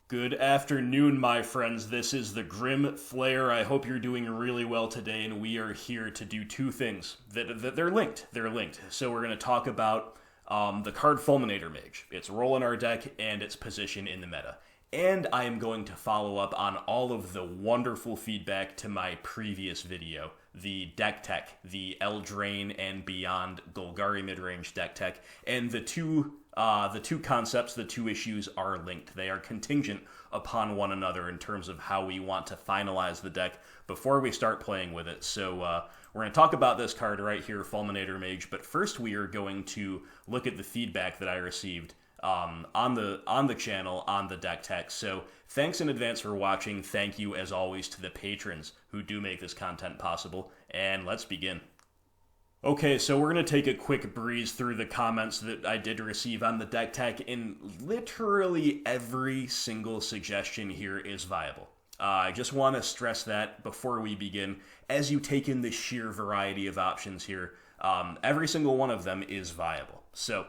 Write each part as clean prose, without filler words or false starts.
Good afternoon, my friends. This is the Grim Flayer. I hope you're doing really well today, and we are here to do two things. They're linked. So we're going to talk about the card Fulminator Mage, its role in our deck, and its position in the meta. And I am going to follow up on all of the wonderful feedback to my previous video, the deck tech, the Eldraine and Beyond Golgari midrange deck tech, and the two concepts, the two issues are linked. They are contingent upon one another in terms of how we want to finalize the deck before we start playing with it. So we're going to talk about this card right here, Fulminator Mage, but first we are going to look at the feedback that I received on the channel, on the deck tech. So thanks in advance for watching. Thank you, as always, to the patrons who do make this content possible, and let's begin. Okay, so we're going to take a quick breeze through the comments that I did receive on the deck tech, and literally every single suggestion here is viable. I just want to stress that before we begin. As you take in the sheer variety of options here, every single one of them is viable. So,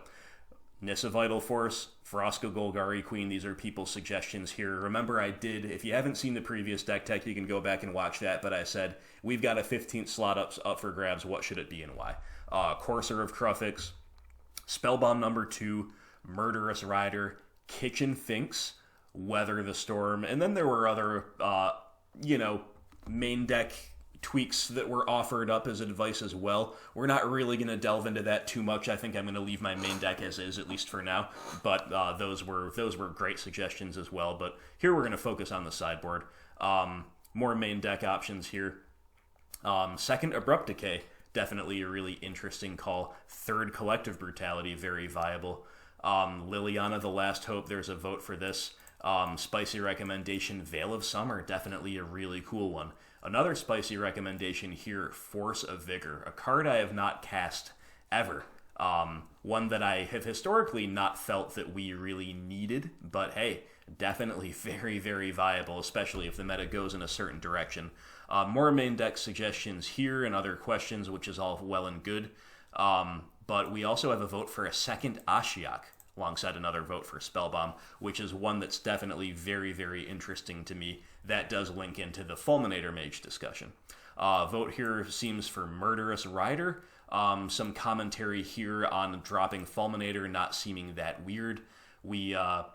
Nissa Vital Force, Vraska Golgari Queen, these are people's suggestions here. Remember, I did, if you haven't seen the previous deck tech, you can go back and watch that, but I said, we've got a 15th slot up for grabs, what should it be and why? Courser of Krufix, Spellbomb number 2, Murderous Rider, Kitchen Finks, Weather the Storm, and then there were other, main deck tweaks that were offered up as advice as well. We're not really going to delve into that too much. I think I'm going to leave my main deck as is, at least for now. But those were great suggestions as well. But here we're going to focus on the sideboard. More main deck options here. Second, Abrupt Decay. Definitely a really interesting call. Third, Collective Brutality. Very viable. Liliana, The Last Hope. There's a vote for this. Spicy recommendation, Veil of Summer. Definitely a really cool one. Another spicy recommendation here, Force of Vigor, a card I have not cast ever. One that I have historically not felt that we really needed, but hey, definitely very, very viable, especially if the meta goes in a certain direction. More main deck suggestions here and other questions, which is all well and good. But we also have a vote for a second Ashiok, alongside another vote for Spellbomb, which is one that's definitely very, very interesting to me. That does link into the Fulminator Mage discussion. Vote here seems for Murderous Rider. Some commentary here on dropping Fulminator not seeming that weird. We a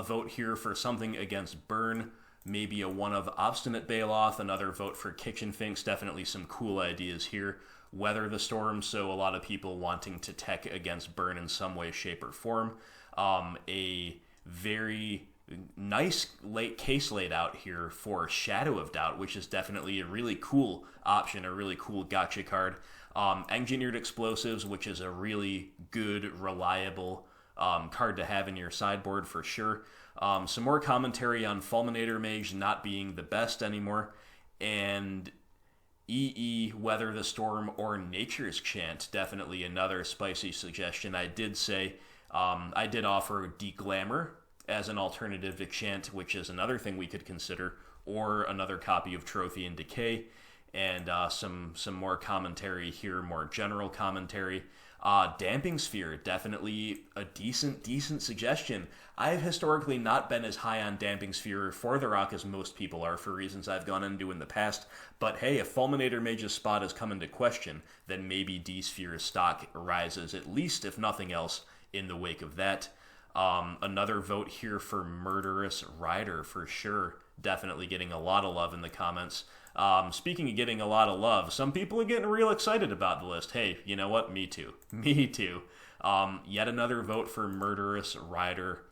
vote here for something against Burn. Maybe a one of Obstinate Baloth. Another vote for Kitchen Finks. Definitely some cool ideas here. Weather the Storm, so a lot of people wanting to tech against Burn in some way, shape, or form. A very nice late case laid out here for Shadow of Doubt, which is definitely a really cool option, a really cool gotcha card. Engineered Explosives, which is a really good, reliable card to have in your sideboard for sure. Some more commentary on Fulminator Mage not being the best anymore. And Weather the Storm, or Nature's Chant, definitely another spicy suggestion. I did say, I did offer Declamor as an alternative to Chant, which is another thing we could consider, or another copy of Trophy and Decay, and some more commentary here, more general commentary. Damping Sphere, definitely a decent suggestion. I've historically not been as high on Damping Sphere for the Rock as most people are, for reasons I've gone into in the past, but hey, if Fulminator Mage's spot has come into question, then maybe D-Sphere's stock rises, at least if nothing else, in the wake of that. Another vote here for Murderous Rider, for sure. Definitely getting a lot of love in the comments. Speaking of getting a lot of love, some people are getting real excited about the list. Hey, you know what? Me too. Yet another vote for Murderous Rider.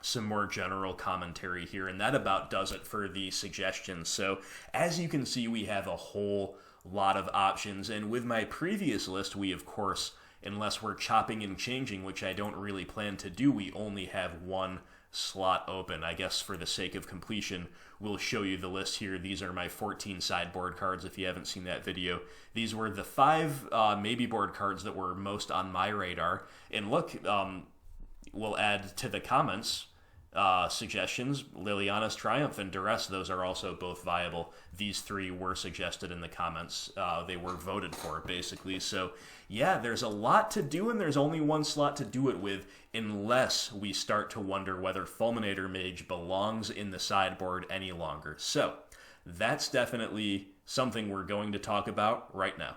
Some more general commentary here, and that about does it for the suggestions. So, as you can see, we have a whole lot of options, and with my previous list, we, of course, unless we're chopping and changing, which I don't really plan to do, we only have one slot open. I guess for the sake of completion, we'll show you the list here. These are my 14 sideboard cards if you haven't seen that video. These were the 5 maybe board cards that were most on my radar. And look, we'll add to the comments suggestions, Liliana's Triumph and Duress, those are also both viable. These three were suggested in the comments. They were voted for, basically. So, yeah, there's a lot to do, and there's only one slot to do it with, unless we start to wonder whether Fulminator Mage belongs in the sideboard any longer. So, that's definitely something we're going to talk about right now.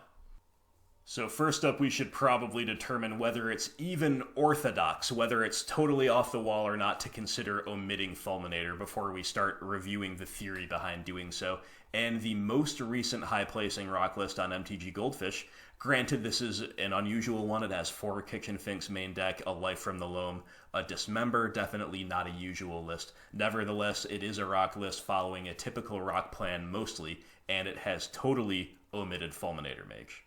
So first up, we should probably determine whether it's even orthodox, whether it's totally off the wall or not, to consider omitting Fulminator before we start reviewing the theory behind doing so. And the most recent high-placing rock list on MTG Goldfish, granted this is an unusual one, it has 4 Kitchen Finks main deck, a Life from the Loam, a Dismember, definitely not a usual list. Nevertheless, it is a rock list following a typical rock plan mostly, and it has totally omitted Fulminator Mage.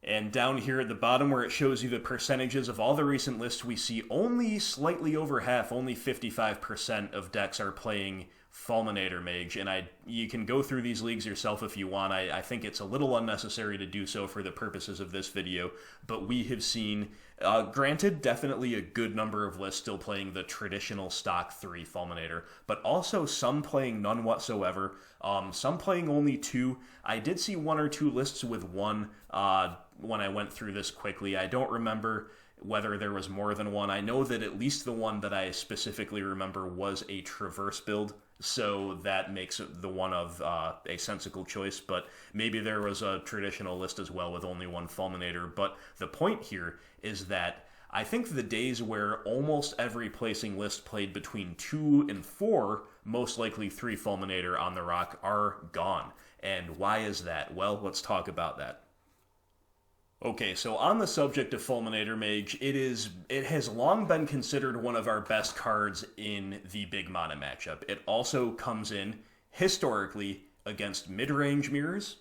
And down here at the bottom where it shows you the percentages of all the recent lists, we see only slightly over half, only 55% of decks are playing Fulminator Mage. And you can go through these leagues yourself if you want. I think it's a little unnecessary to do so for the purposes of this video. But we have seen, granted, definitely a good number of lists still playing the traditional stock 3 Fulminator, but also some playing none whatsoever. Some playing only 2. I did see 1 or 2 lists with 1 when I went through this quickly. I don't remember whether there was more than 1. I know that at least the one that I specifically remember was a Traverse build, so that makes it the one of a sensical choice, but maybe there was a traditional list as well with only 1 Fulminator. But the point here is that I think the days where almost every placing list played between 2 and 4, most likely 3 Fulminator on the rock, are gone. And why is that? Well, let's talk about that. Okay, so on the subject of Fulminator Mage, it has long been considered one of our best cards in the big mana matchup. It also comes in, historically, against mid-range mirrors,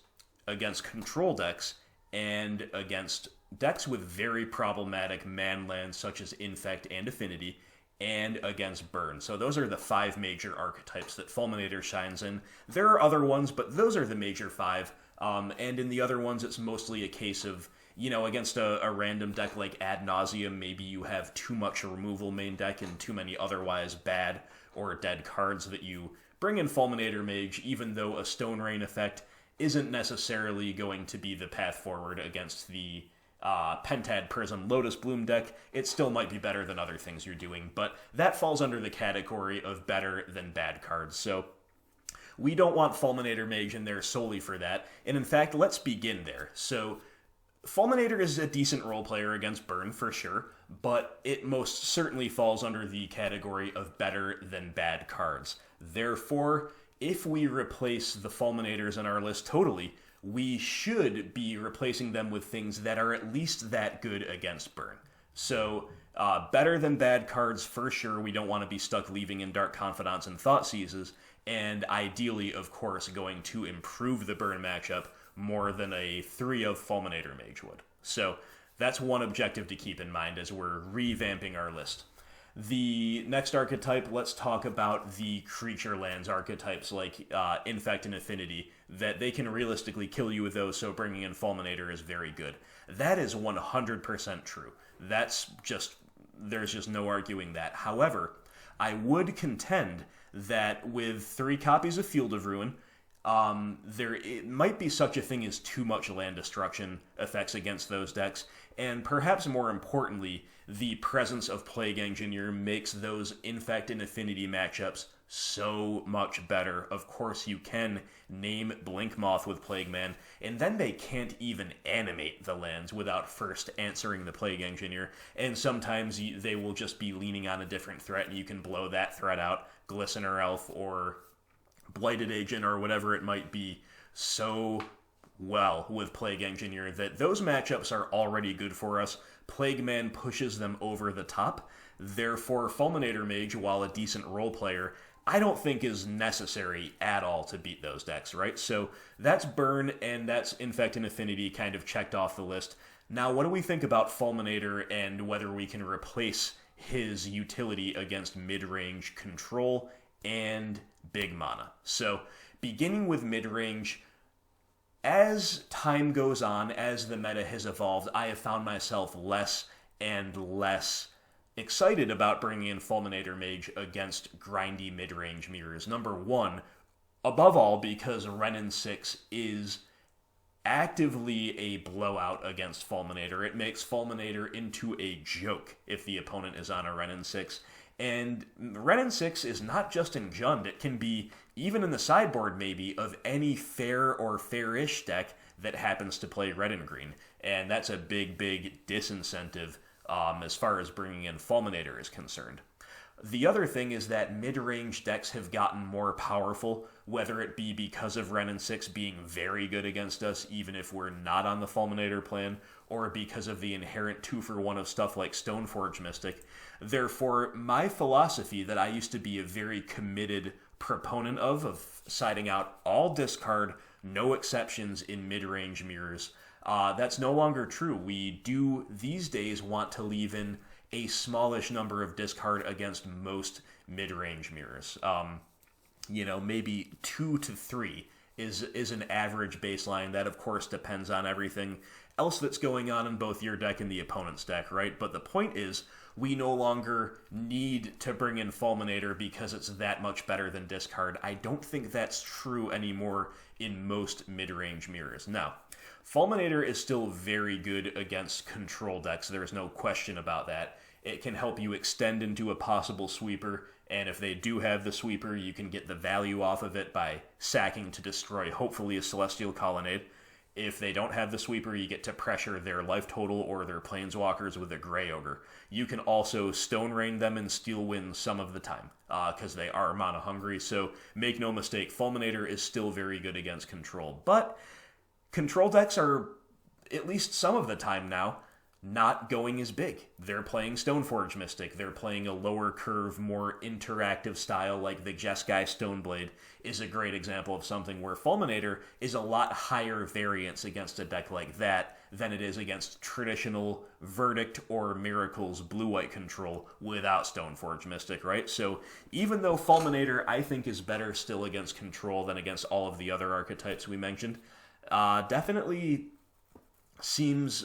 against control decks, and against decks with very problematic man lands such as Infect and Affinity, and against Burn. So those are the 5 major archetypes that Fulminator shines in. There are other ones, but those are the major 5. And in the other ones, it's mostly a case of, against a random deck like Ad Nauseam, maybe you have too much removal main deck and too many otherwise bad or dead cards that you bring in Fulminator Mage, even though a Stone Rain effect isn't necessarily going to be the path forward against the Pentad Prism Lotus Bloom deck. It still might be better than other things you're doing, but that falls under the category of better than bad cards. So we don't want Fulminator Mage in there solely for that. And in fact, let's begin there. So Fulminator is a decent role player against Burn for sure, but it most certainly falls under the category of better than bad cards. Therefore, if we replace the Fulminators in our list totally, we should be replacing them with things that are at least that good against Burn. So, better than bad cards for sure. We don't want to be stuck leaving in Dark Confidants and Thoughtseizes, and ideally, of course, going to improve the Burn matchup more than a 3 of Fulminator Mage would. So that's one objective to keep in mind as we're revamping our list. The next archetype, let's talk about the creature lands archetypes like Infect and Affinity, that they can realistically kill you with those, so bringing in Fulminator is very good. That is 100% true. There's just no arguing that. However, I would contend that with 3 copies of Field of Ruin, it might be such a thing as too much land destruction effects against those decks, and perhaps more importantly, the presence of Plague Engineer makes those Infect and Affinity matchups so much better. Of course, you can name Blinkmoth with Plague Man, and then they can't even animate the lands without first answering the Plague Engineer, and sometimes they will just be leaning on a different threat, and you can blow that threat out, Glistener Elf or Blighted Agent or whatever it might be, so well with Plague Engineer that those matchups are already good for us. Plague Man pushes them over the top. Therefore, Fulminator Mage, while a decent role player, I don't think is necessary at all to beat those decks, right? So that's Burn and that's Infect and Affinity kind of checked off the list. Now, what do we think about Fulminator and whether we can replace his utility against mid-range control and big mana? So, beginning with mid-range, as time goes on, as the meta has evolved, I have found myself less and less excited about bringing in Fulminator Mage against grindy mid-range mirrors. Number one, above all, because Renin 6 is actively a blowout against Fulminator. It makes Fulminator into a joke if the opponent is on a Renin 6. And Renin 6 is not just in Jund, it can be, even in the sideboard maybe, of any fair or fair-ish deck that happens to play red and green. And that's a big, big disincentive as far as bringing in Fulminator is concerned. The other thing is that mid-range decks have gotten more powerful, whether it be because of Renin 6 being very good against us, even if we're not on the Fulminator plan, or because of the inherent 2-for-1 of stuff like Stoneforge Mystic. Therefore, my philosophy that I used to be a very committed proponent of siding out all discard, no exceptions in mid-range mirrors, that's no longer true. We do these days want to leave in a smallish number of discard against most mid-range mirrors. Maybe 2 to 3 is an average baseline. That, of course, depends on everything else that's going on in both your deck and the opponent's deck, right? But the point is, we no longer need to bring in Fulminator because it's that much better than discard. I don't think that's true anymore in most mid-range mirrors. Now, Fulminator is still very good against control decks. There's no question about that. It can help you extend into a possible sweeper, and if they do have the sweeper, you can get the value off of it by sacking to destroy, hopefully, a Celestial Colonnade. If they don't have the sweeper, you get to pressure their life total or their planeswalkers with a Grey Ogre. You can also Stone Rain them and Steel Wind some of the time, because they are mana hungry, so make no mistake, Fulminator is still very good against control. But control decks are, at least some of the time now, not going as big. They're playing Stoneforge Mystic. They're playing a lower curve, more interactive style like the Jeskai Stoneblade is a great example of something where Fulminator is a lot higher variance against a deck like that than it is against traditional Verdict or Miracles blue-white control without Stoneforge Mystic, right? So even though Fulminator, I think, is better still against control than against all of the other archetypes we mentioned, definitely seems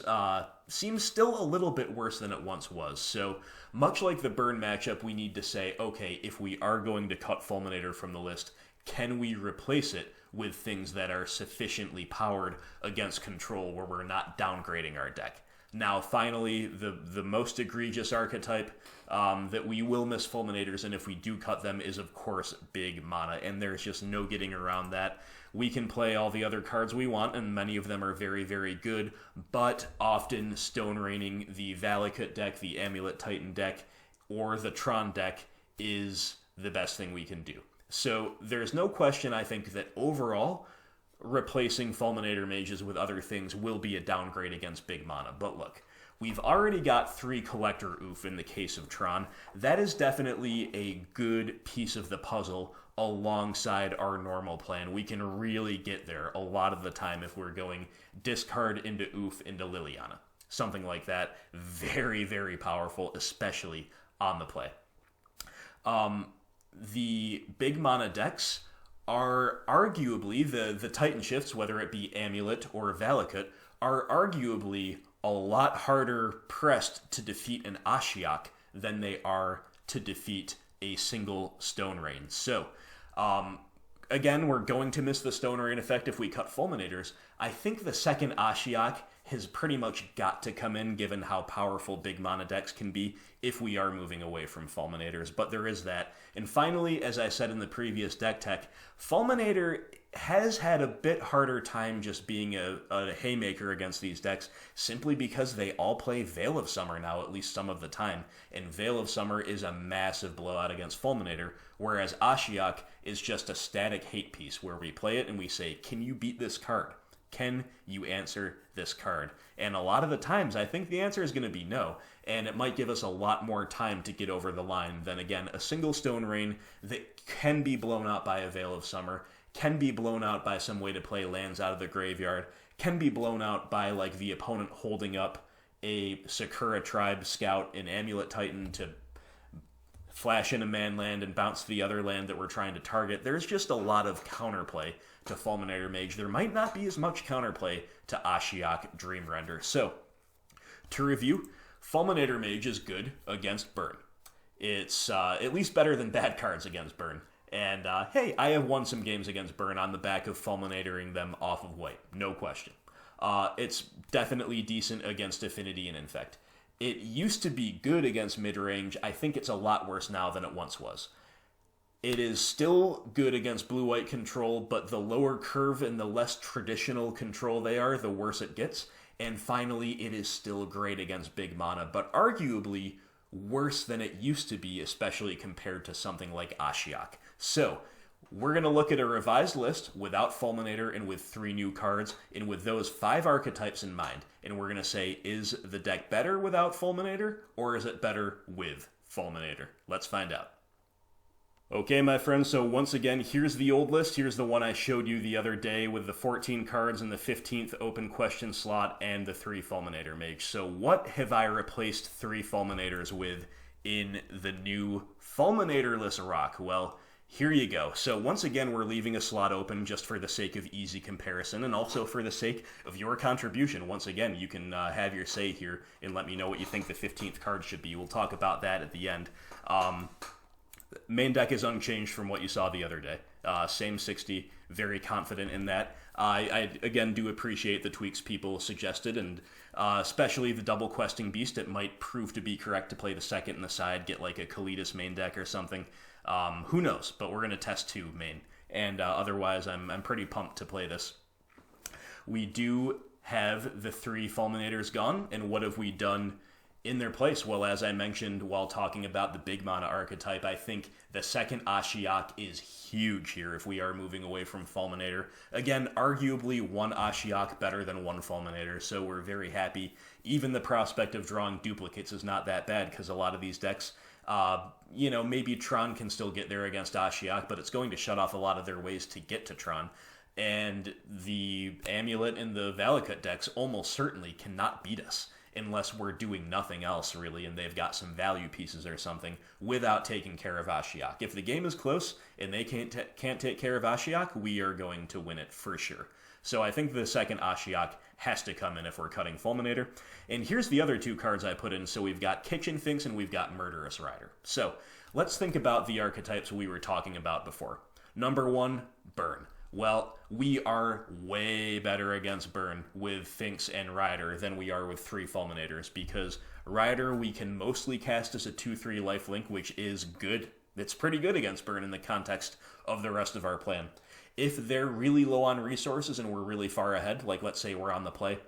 still a little bit worse than it once was. So much like the burn matchup, we need to say, okay, if we are going to cut Fulminator from the list, can we replace it with things that are sufficiently powered against control where we're not downgrading our deck? Now, finally, the most egregious archetype that we will miss Fulminators, and if we do cut them, is, of course, big mana, and there's just no getting around that. We can play all the other cards we want, and many of them are very, very good, but often Stone Raining the Valakut deck, the Amulet Titan deck, or the Tron deck is the best thing we can do. So there's no question, I think, that overall, replacing Fulminator Mages with other things will be a downgrade against big mana. But look, we've already got 3 Collector Ouphe in the case of Tron. That is definitely a good piece of the puzzle alongside our normal plan. We can really get there a lot of the time if we're going discard into Ouphe into Liliana. Something like that. Very, very powerful, especially on the play. The big mana decks are arguably, the Titan Shifts, whether it be Amulet or Valakut, are arguably a lot harder pressed to defeat an Ashiok than they are to defeat a single Stone Rain. So, again, we're going to miss the Stone Rain effect if we cut Fulminators. I think the second Ashiok has pretty much got to come in, given how powerful big mana decks can be if we are moving away from Fulminators, but there is that. And finally, as I said in the previous deck tech, Fulminator has had a bit harder time just being a haymaker against these decks, simply because they all play Veil of Summer now, at least some of the time, and Veil of Summer is a massive blowout against Fulminator, whereas Ashiok is just a static hate piece, where we play it and we say, can you beat this card? Can you answer this card? And a lot of the times, I think the answer is going to be no, and it might give us a lot more time to get over the line than, again, a single Stone Rain that can be blown out by a Veil of Summer, can be blown out by some way to play lands out of the graveyard, can be blown out by, like, the opponent holding up a Sakura Tribe Scout in Amulet Titan to flash in a man land and bounce the other land that we're trying to target. There's just a lot of counterplay to Fulminator Mage. There might not be as much counterplay to Ashiok Dream Render. So, to review, Fulminator Mage is good against burn. It's at least better than bad cards against burn. And hey, I have won some games against burn on the back of Fulminatoring them off of white, no question. It's definitely decent against Affinity and Infect. It used to be good against mid-range. I think it's a lot worse now than it once was. It is still good against blue-white control, but the lower curve and the less traditional control they are, the worse it gets. And finally, it is still great against big mana, but arguably worse than it used to be, especially compared to something like Ashiok. So, we're going to look at a revised list without Fulminator and with 3 new cards, and with those 5 archetypes in mind. And we're going to say, is the deck better without Fulminator, or is it better with Fulminator? Let's find out. Okay, my friends, so once again, here's the old list. Here's the one I showed you the other day with the 14 cards in the 15th open question slot and the 3 Fulminator Mage. So what have I replaced 3 Fulminators with in the new Fulminator-less rock? Well, here you go. So once again, we're leaving a slot open just for the sake of easy comparison and also for the sake of your contribution. Once again, you can have your say here and let me know what you think the 15th card should be. We'll talk about that at the end. Main deck is unchanged from what you saw the other day. Same 60, very confident in that. I again do appreciate the tweaks people suggested, and especially the double questing beast. It might prove to be correct to play the second in the side, get like a Kalitas main deck or something. Who knows? But we're going to test 2 main, and otherwise I'm pretty pumped to play this. We do have the 3 Fulminators gone, and what have we done in their place? Well, as I mentioned while talking about the big mana archetype, I think the second Ashiok is huge here if we are moving away from Fulminator. Again, arguably 1 Ashiok better than 1 Fulminator, so we're very happy. Even the prospect of drawing duplicates is not that bad, because a lot of these decks, maybe Tron can still get there against Ashiok, but it's going to shut off a lot of their ways to get to Tron. And the Amulet and the Valakut decks almost certainly cannot beat us, unless we're doing nothing else, really, and they've got some value pieces or something, without taking care of Ashiok. If the game is close and they can't take care of Ashiok, we are going to win it for sure. So I think the second Ashiok has to come in if we're cutting Fulminator. And here's the other 2 cards I put in. So we've got Kitchen Finks and we've got Murderous Rider. So let's think about the archetypes we were talking about before. Number 1, Burn. Well, we are way better against burn with Finks and Rider than we are with 3 Fulminators, because Rider we can mostly cast as a 2/3 lifelink, which is good. It's pretty good against burn in the context of the rest of our plan. If they're really low on resources and we're really far ahead, like let's say we're on the play,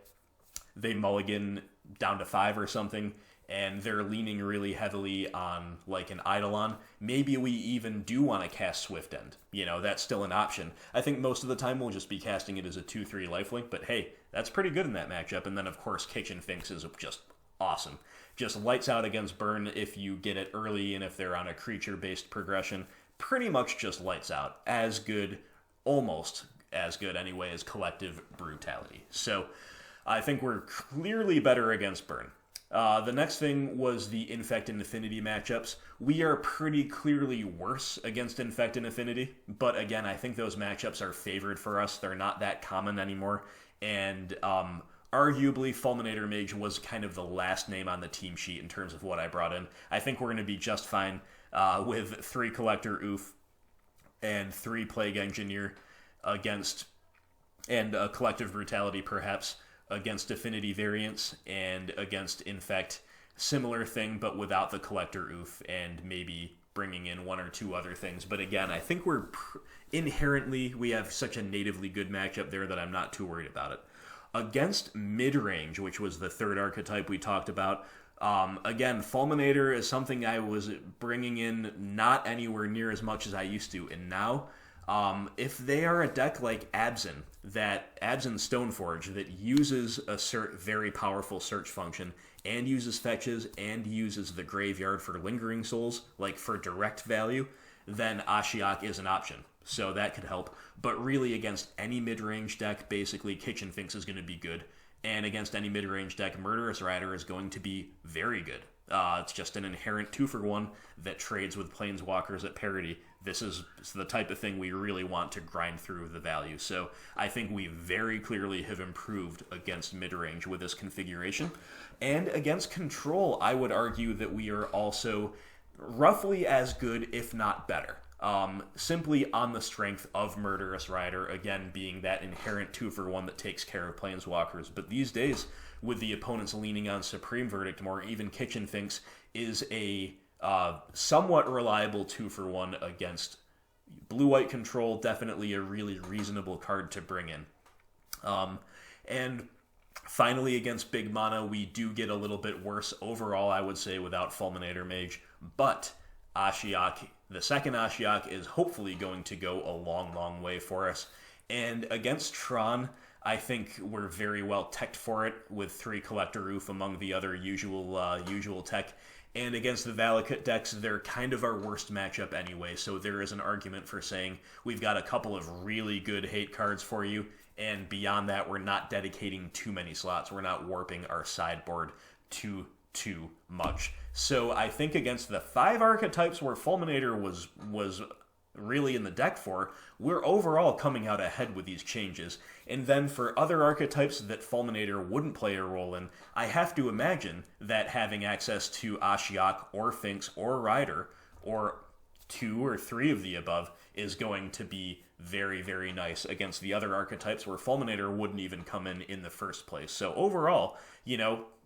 they mulligan down to 5 or something, and they're leaning really heavily on like an Eidolon, maybe we even do want to cast Swift End. That's still an option. I think most of the time we'll just be casting it as a 2/3 lifelink, but hey, that's pretty good in that matchup. And then of course Kitchen Finks is just awesome. Just lights out against burn if you get it early, and if they're on a creature-based progression, pretty much just lights out. As good, almost as good anyway, as Collective Brutality. So I think we're clearly better against burn. The next thing was the Infect and Affinity matchups. We are pretty clearly worse against Infect and Affinity, but again, I think those matchups are favored for us. They're not that common anymore, and arguably Fulminator Mage was kind of the last name on the team sheet in terms of what I brought in. I think we're going to be just fine with 3 Collector Ouphe and 3 Plague Engineer against, and Collective Brutality perhaps, against Affinity variants, and against Infect, similar thing, but without the Collector Ouphe, and maybe bringing in 1 or 2 other things. But again, I think inherently, we have such a natively good matchup there that I'm not too worried about it. Against mid-range, which was the 3rd archetype we talked about, again, Fulminator is something I was bringing in not anywhere near as much as I used to, and now, if they are a deck like Abzan Stoneforge that uses a very powerful search function, and uses fetches, and uses the graveyard for lingering souls, like for direct value, then Ashiok is an option. So that could help. But really, against any mid-range deck, basically, Kitchen Finks is going to be good. And against any mid-range deck, Murderous Rider is going to be very good. It's just an inherent 2-for-1 that trades with Planeswalkers at parity. This is the type of thing we really want to grind through the value. So I think we very clearly have improved against mid-range with this configuration. And against control, I would argue that we are also roughly as good, if not better. Simply on the strength of Murderous Rider, again, being that inherent 2-for-1 that takes care of Planeswalkers. But these days, with the opponents leaning on Supreme Verdict more, even Kitchen Finks is a somewhat reliable 2-for-1 against blue-white control. Definitely a really reasonable card to bring in. And finally, against big mana, we do get a little bit worse overall, I would say, without Fulminator Mage. But Ashiok, the second Ashiok, is hopefully going to go a long, long way for us. And against Tron, I think we're very well teched for it with 3 Collector Ouphe among the other usual tech. And against the Valakut decks, they're kind of our worst matchup anyway, so there is an argument for saying we've got a couple of really good hate cards for you, and beyond that, we're not dedicating too many slots. We're not warping our sideboard too much. So I think against the 5 archetypes where Fulminator was really in the deck for, we're overall coming out ahead with these changes. And then for other archetypes that Fulminator wouldn't play a role in, I have to imagine that having access to Ashiok or Finks or Rider, or 2 or 3 of the above, is going to be very, very nice against the other archetypes where Fulminator wouldn't even come in the first place. So overall,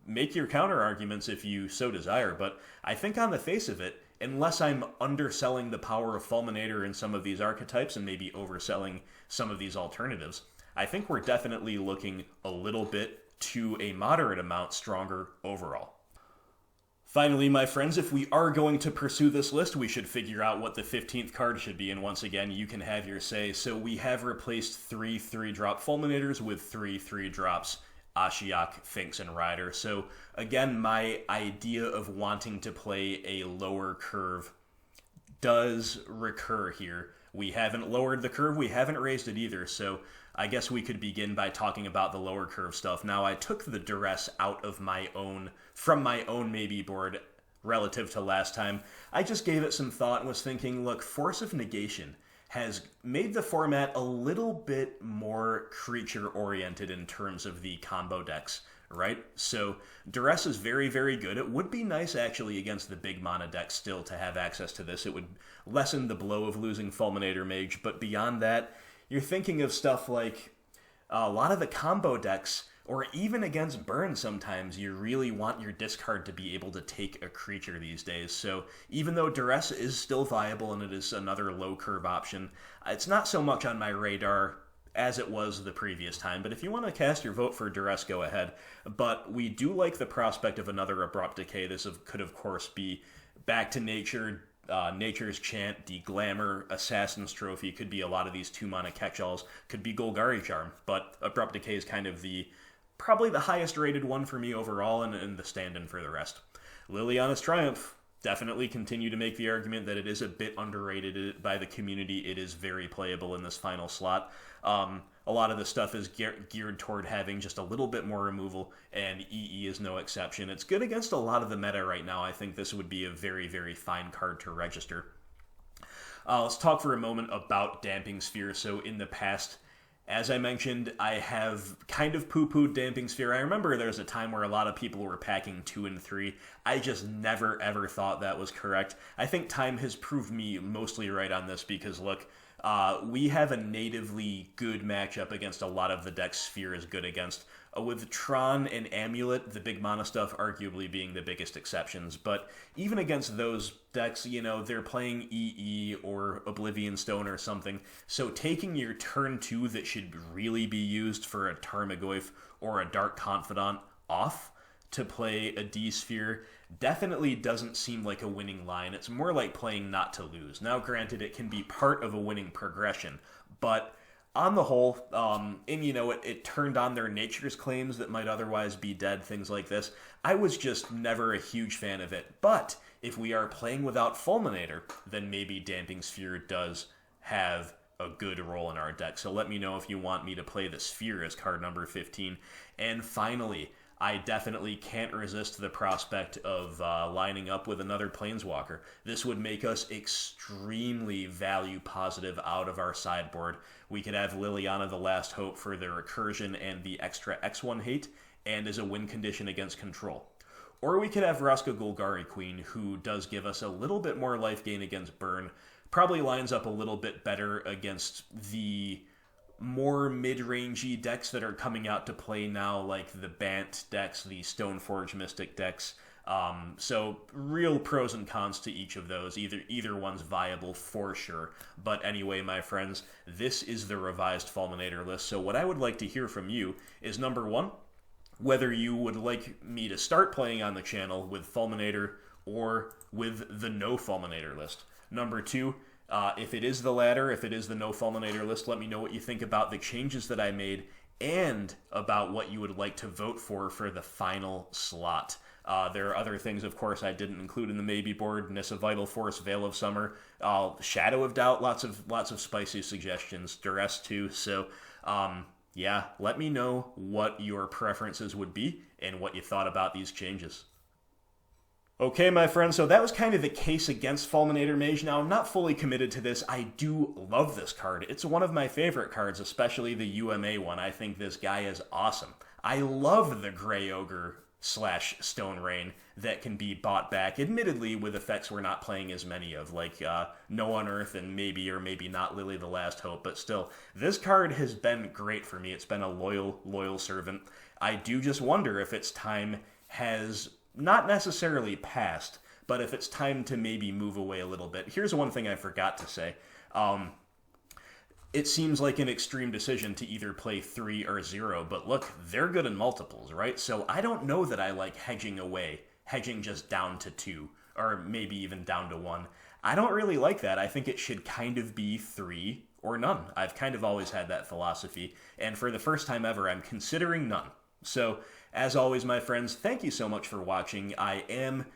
make your counter arguments if you so desire, but I think on the face of it, unless I'm underselling the power of Fulminator in some of these archetypes and maybe overselling some of these alternatives, I think we're definitely looking a little bit to a moderate amount stronger overall. Finally, my friends, if we are going to pursue this list, we should figure out what the 15th card should be, and once again, you can have your say. So we have replaced 3 3-drop Fulminators with 3 3-drops Ashiok, Finks, and Rider. So again, my idea of wanting to play a lower curve does recur here. We haven't lowered the curve, we haven't raised it either, so I guess we could begin by talking about the lower curve stuff. Now, I took the duress out of from my own maybe board relative to last time. I just gave it some thought and was thinking, look, Force of Negation has made the format a little bit more creature-oriented in terms of the combo decks, right? So Duress is very, very good. It would be nice, actually, against the big mana decks still to have access to this. It would lessen the blow of losing Fulminator Mage, but beyond that, you're thinking of stuff like a lot of the combo decks, or even against burn sometimes, you really want your discard to be able to take a creature these days. So even though Duress is still viable and it is another low curve option, it's not so much on my radar as it was the previous time. But if you want to cast your vote for Duress, go ahead. But we do like the prospect of another Abrupt Decay. This could, of course, be Back to Nature, Nature's Chant, Deglamour, Assassin's Trophy. Could be a lot of these 2-mana catch-alls. Could be Golgari Charm. But Abrupt Decay is kind of probably the highest rated one for me overall, and the stand-in for the rest. Liliana's Triumph. Definitely continue to make the argument that it is a bit underrated by the community. It is very playable in this final slot. A lot of the stuff is geared toward having just a little bit more removal, and EE is no exception. It's good against a lot of the meta right now. I think this would be a very, very fine card to register. Let's talk for a moment about Damping Sphere. So in the past, as I mentioned, I have kind of poo-pooed Damping Sphere. I remember there was a time where a lot of people were packing 2 and 3. I just never, ever thought that was correct. I think time has proved me mostly right on this because, look, we have a natively good matchup against a lot of the decks Sphere is good against. With Tron and Amulet, the big mana stuff arguably being the biggest exceptions. But even against those decks, they're playing EE or Oblivion Stone or something. So taking your turn 2 that should really be used for a Tarmogoyf or a Dark Confidant off to play a D-Sphere definitely doesn't seem like a winning line. It's more like playing not to lose. Now, granted, it can be part of a winning progression, but on the whole, it turned on their nature's claims that might otherwise be dead, things like this. I was just never a huge fan of it. But if we are playing without Fulminator, then maybe Damping Sphere does have a good role in our deck. So let me know if you want me to play the Sphere as card number 15. And finally, I definitely can't resist the prospect of lining up with another Planeswalker. This would make us extremely value positive out of our sideboard. We could have Liliana the Last Hope for the recursion and the extra X1 hate, and as a win condition against control. Or we could have Vraska Golgari Queen, who does give us a little bit more life gain against burn, probably lines up a little bit better against the more mid-rangey decks that are coming out to play now, like the Bant decks, the Stoneforge Mystic decks. So real pros and cons to each of those. Either one's viable for sure. But anyway, my friends, this is the revised Fulminator list. So what I would like to hear from you is, number one, whether you would like me to start playing on the channel with Fulminator or with the no Fulminator list. Number two, if it is the latter, if it is the no Fulminator list, let me know what you think about the changes that I made and about what you would like to vote for the final slot. There are other things, of course, I didn't include in the maybe board. Nissa Vital Force, Veil of Summer, Shadow of Doubt, lots of spicy suggestions. Duress too. So, yeah, let me know what your preferences would be and what you thought about these changes. Okay, my friends, so that was kind of the case against Fulminator Mage. Now, I'm not fully committed to this. I do love this card. It's one of my favorite cards, especially the UMA one. I think this guy is awesome. I love the Grey Ogre / Stone Rain that can be bought back, admittedly with effects we're not playing as many of, like No Unearth and maybe or maybe not Lily the Last Hope, but still, this card has been great for me. It's been a loyal servant. I do just wonder if its time has not necessarily passed, but if it's time to maybe move away a little bit. Here's one thing I forgot to say. It seems like an extreme decision to either play 3 or 0, but look, they're good in multiples, right? So I don't know that I like hedging away, hedging just down to 2, or maybe even down to 1. I don't really like that. I think it should kind of be 3 or none. I've kind of always had that philosophy, and for the first time ever, I'm considering none. So, as always, my friends, thank you so much for watching. I am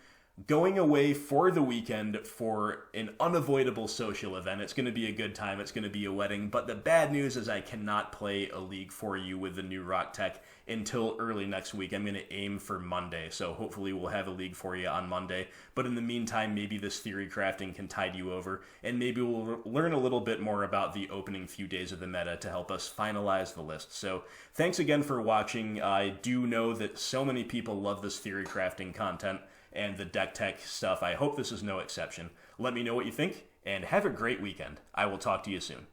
going away for the weekend for an unavoidable social event. It's going to be a good time. It's going to be a wedding. But the bad news is I cannot play a league for you with the new Rock Tech until early next week. I'm going to aim for Monday. So hopefully we'll have a league for you on Monday. But in the meantime, maybe this theory crafting can tide you over. And maybe we'll learn a little bit more about the opening few days of the meta to help us finalize the list. So thanks again for watching. I do know that so many people love this theory crafting content and the deck tech stuff. I hope this is no exception. Let me know what you think, and have a great weekend. I will talk to you soon.